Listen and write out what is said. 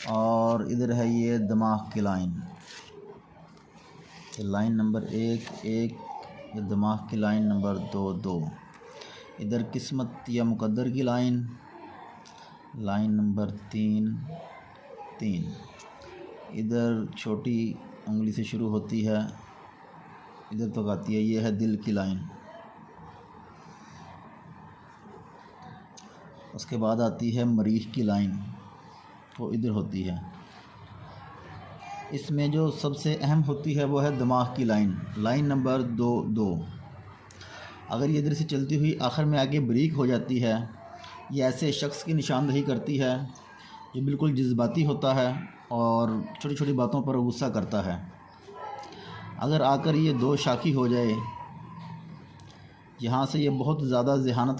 और इधर है ये दिमाग की लाइन, लाइन नंबर 1 1, ये दिमाग की लाइन नंबर 2 2। इधर किस्मत या मुकद्दर की लाइन, लाइन नंबर 3 3। इधर छोटी उंगली से शुरू होती है, इधर तक आती है, ये है दिल की लाइन। उसके बाद आती है मरीज़ की लाइन, वो इधर होती है। इसमें जो सबसे अहम होती है वो है दिमाग की लाइन, लाइन नंबर 2 2। अगर ये इधर से चलती हुई आखिर में आगे ब्रेक हो जाती है, ये ऐसे शख्स की निशानदही करती है जो बिल्कुल जज्बाती होता है और छोटी छोटी बातों पर गुस्सा करता है। अगर आकर ये 2 शाखी हो जाए, यहाँ से ये बहुत ज़्यादा ज़हानत को